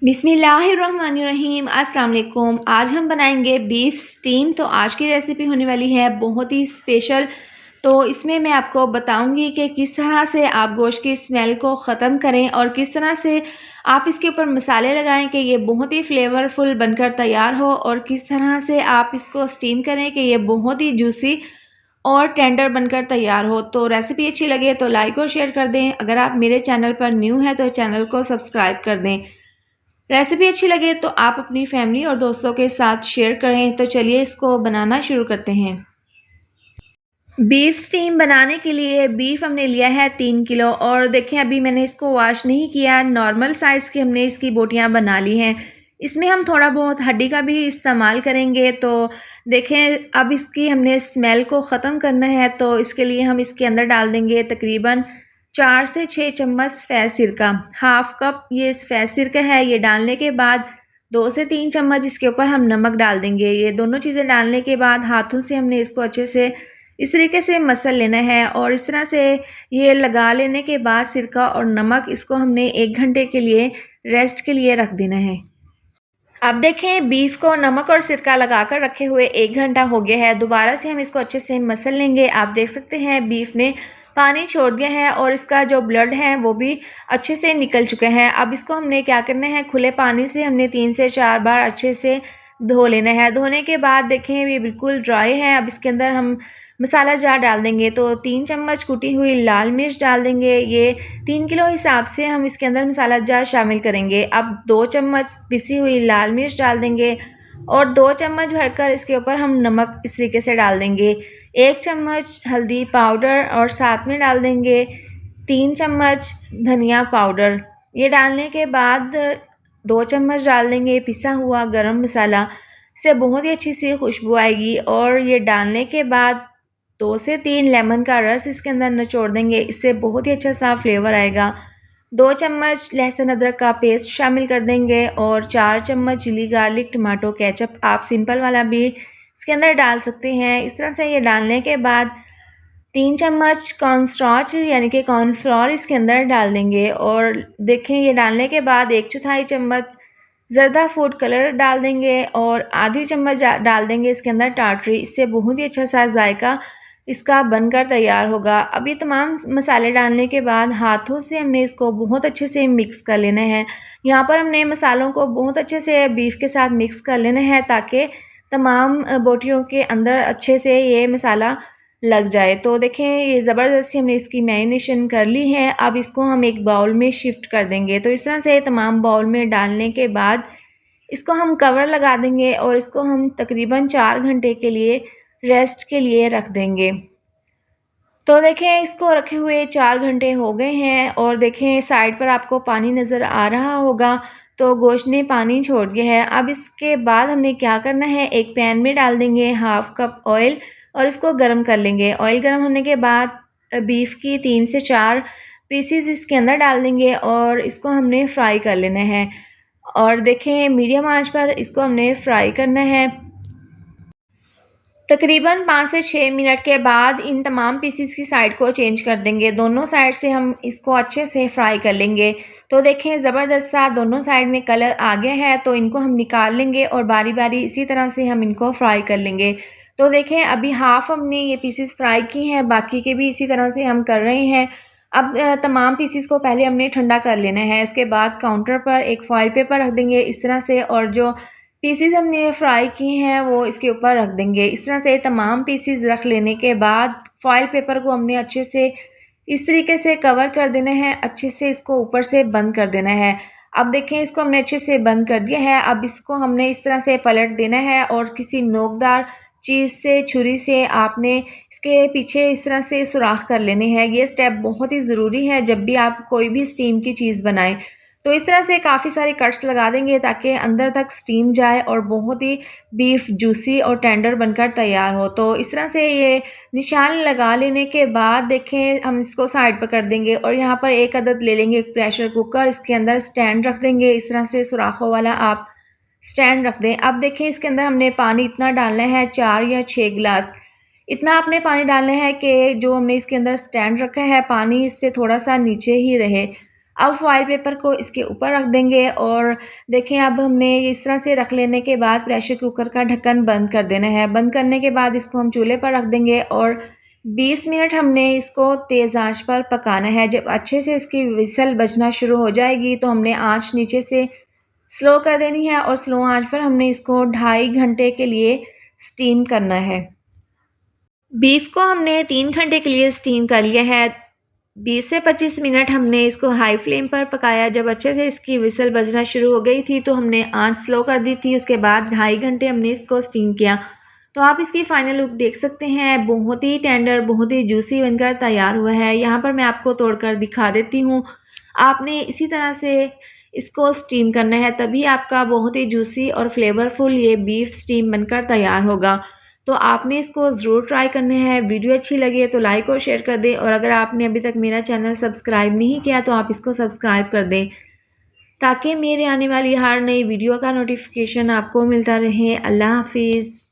बिस्मिल्लाहिर्रहमानिर्रहीम अस्सलाम वालेकुम। आज हम बनाएंगे बीफ स्टीम। तो आज की रेसिपी होने वाली है बहुत ही स्पेशल। तो इसमें मैं आपको बताऊंगी कि किस तरह से आप गोश्त की स्मेल को ख़त्म करें और किस तरह से आप इसके ऊपर मसाले लगाएं कि ये बहुत ही फ्लेवरफुल बनकर तैयार हो, और किस तरह से आप इसको स्टीम करें कि ये बहुत ही जूसी और टेंडर बनकर तैयार हो। तो रेसिपी अच्छी लगे तो लाइक और शेयर कर दें। अगर आप मेरे चैनल पर न्यू हैं तो चैनल को सब्सक्राइब कर दें। रेसिपी अच्छी लगे तो आप अपनी फैमिली और दोस्तों के साथ शेयर करें। तो चलिए इसको बनाना शुरू करते हैं। बीफ स्टीम बनाने के लिए बीफ हमने लिया है 3 किलो, और देखें अभी मैंने इसको वॉश नहीं किया, नॉर्मल साइज़ की हमने इसकी बोटियां बना ली हैं। इसमें हम थोड़ा बहुत हड्डी का भी इस्तेमाल करेंगे। तो देखें अब इसकी हमने स्मेल को ख़त्म करना है, तो इसके लिए हम इसके अंदर डाल देंगे तकरीबन 4 से 6 चम्मच सफ़ेद सिरका। हाफ़ कप ये सफ़ेद सिरका है। ये डालने के बाद 2 से 3 चम्मच इसके ऊपर हम नमक डाल देंगे। ये दोनों चीज़ें डालने के बाद हाथों से हमने इसको अच्छे से इस तरीके से मसल लेना है, और इस तरह से ये लगा लेने के बाद सिरका और नमक इसको हमने 1 घंटे के लिए रेस्ट के लिए रख देना है। अब देखें बीफ को नमक और सिरका लगाकर रखे हुए 1 घंटा हो गया है। दोबारा से हम इसको अच्छे से मसल लेंगे। आप देख सकते हैं बीफ ने पानी छोड़ दिया है और इसका जो ब्लड है वो भी अच्छे से निकल चुका है। अब इसको हमने क्या करना है, खुले पानी से हमने 3 से 4 बार अच्छे से धो लेना है। धोने के बाद देखें ये बिल्कुल ड्राई है। अब इसके अंदर हम मसाला जार डाल देंगे। तो 3 चम्मच कुटी हुई लाल मिर्च डाल देंगे। ये 3 किलो हिसाब से हम इसके अंदर मसाला जार शामिल करेंगे। अब 2 चम्मच पिसी हुई लाल मिर्च डाल देंगे, और 2 चम्मच भरकर इसके ऊपर हम नमक इस तरीके से डाल देंगे। 1 चम्मच हल्दी पाउडर, और साथ में डाल देंगे 3 चम्मच धनिया पाउडर। ये डालने के बाद 2 चम्मच डाल देंगे पिसा हुआ गरम मसाला। इससे बहुत ही अच्छी सी खुशबू आएगी। और ये डालने के बाद 2 से 3 लेमन का रस इसके अंदर निचोड़ देंगे। इससे बहुत ही अच्छा सा फ्लेवर आएगा। 2 चम्मच लहसुन अदरक का पेस्ट शामिल कर देंगे, और 4 चम्मच चिली गार्लिक टमाटो केचप आप सिंपल वाला भी इसके अंदर डाल सकते हैं। इस तरह से ये डालने के बाद 3 चम्मच कॉर्नस्टार्च यानी कि कॉर्नफ्लोर इसके अंदर डाल देंगे। और देखें ये डालने के बाद 1/4 चम्मच ज़रदा फूड कलर डाल देंगे, और आधी चम्मच डाल देंगे इसके अंदर टाटरी। इससे बहुत ही अच्छा सा जायका इसका बनकर तैयार होगा। अब ये तमाम मसाले डालने के बाद हाथों से हमने इसको बहुत अच्छे से मिक्स कर लेना है। यहाँ पर हमने मसालों को बहुत अच्छे से बीफ के साथ मिक्स कर लेना है, ताकि तमाम बोटियों के अंदर अच्छे से ये मसाला लग जाए। तो देखें ये ज़बरदस्ती हमने इसकी मैरिनेशन कर ली है। अब इसको हम एक बाउल में शिफ्ट कर देंगे। तो इस तरह से तमाम बाउल में डालने के बाद इसको हम कवर लगा देंगे, और इसको हम तकरीबन 4 घंटे के लिए रेस्ट के लिए रख देंगे। तो देखें इसको रखे हुए 4 घंटे हो गए हैं, और देखें साइड पर आपको पानी नज़र आ रहा होगा। तो गोश्त ने पानी छोड़ दिया है। अब इसके बाद हमने क्या करना है, एक पैन में डाल देंगे हाफ़ कप ऑयल, और इसको गर्म कर लेंगे। ऑयल गर्म होने के बाद बीफ की 3 से 4 पीसीज इसके अंदर डाल देंगे, और इसको हमने फ्राई कर लेना है। और देखें मीडियम आंच पर इसको हमने फ्राई करना है। तकरीबन 5 से 6 मिनट के बाद इन तमाम पीसीस की साइड को चेंज कर देंगे। दोनों साइड से हम इसको अच्छे से फ्राई कर लेंगे। तो देखें ज़बरदस्त सा दोनों साइड में कलर आ गया है। तो इनको हम निकाल लेंगे, और बारी बारी इसी तरह से हम इनको फ्राई कर लेंगे। तो देखें अभी हाफ़ हमने ये पीसीस फ्राई की हैं, बाकी के भी इसी तरह से हम कर रहे हैं। अब तमाम पीसीस को पहले हमने ठंडा कर लेना है। इसके बाद काउंटर पर एक फॉइल पेपर रख देंगे इस तरह से, और जो पीसीज हमने फ्राई की हैं वो इसके ऊपर रख देंगे। इस तरह से तमाम पीसीज रख लेने के बाद फॉइल पेपर को हमने अच्छे से इस तरीके से कवर कर देना है। अच्छे से इसको ऊपर से बंद कर देना है। अब देखें इसको हमने अच्छे से बंद कर दिया है। अब इसको हमने इस तरह से पलट देना है, और किसी नोकदार चीज़ से छुरी से आपने इसके पीछे इस तरह से सुराख कर लेने हैं। ये स्टेप बहुत ही ज़रूरी है जब भी आप कोई भी स्टीम की चीज़ बनाएं। तो इस तरह से काफ़ी सारे कट्स लगा देंगे, ताकि अंदर तक स्टीम जाए और बहुत ही बीफ जूसी और टेंडर बनकर तैयार हो। तो इस तरह से ये निशान लगा लेने के बाद देखें हम इसको साइड पर कर देंगे, और यहाँ पर एक अदद ले लेंगे प्रेशर कुकर। इसके अंदर स्टैंड रख देंगे। इस तरह से सुराखों वाला आप स्टैंड रख दें। अब देखें इसके अंदर हमने पानी इतना डालना है, 4 या 6 गिलास इतना आपने पानी डालना है कि जो हमने इसके अंदर स्टैंड रखा है पानी इससे थोड़ा सा नीचे ही रहे। अब फॉइल पेपर को इसके ऊपर रख देंगे और देखें अब हमने इस तरह से रख लेने के बाद प्रेशर कुकर का ढक्कन बंद कर देना है। बंद करने के बाद इसको हम चूल्हे पर रख देंगे और 20 मिनट हमने इसको तेज़ आंच पर पकाना है। जब अच्छे से इसकी विसल बजना शुरू हो जाएगी तो हमने आंच नीचे से स्लो कर देनी है और स्लो आंच पर हमने इसको 2.5 घंटे के लिए स्टीम करना है। बीफ को हमने 3 घंटे के लिए स्टीम कर लिया है। 20 से 25 मिनट हमने इसको हाई फ्लेम पर पकाया। जब अच्छे से इसकी विसल बजना शुरू हो गई थी तो हमने आंच स्लो कर दी थी। उसके बाद 2.5 घंटे हमने इसको स्टीम किया। तो आप इसकी फ़ाइनल लुक देख सकते हैं। बहुत ही टेंडर, बहुत ही जूसी बनकर तैयार हुआ है। यहाँ पर मैं आपको तोड़कर दिखा देती हूँ। आपने इसी तरह से इसको स्टीम करना है, तभी आपका बहुत ही जूसी और फ्लेवरफुल ये बीफ स्टीम बनकर तैयार होगा। तो आपने इसको ज़रूर ट्राई करना है। वीडियो अच्छी लगे तो लाइक और शेयर कर दें और अगर आपने अभी तक मेरा चैनल सब्सक्राइब नहीं किया तो आप इसको सब्सक्राइब कर दें ताकि मेरे आने वाली हर नई वीडियो का नोटिफिकेशन आपको मिलता रहे। अल्लाह हाफिज़।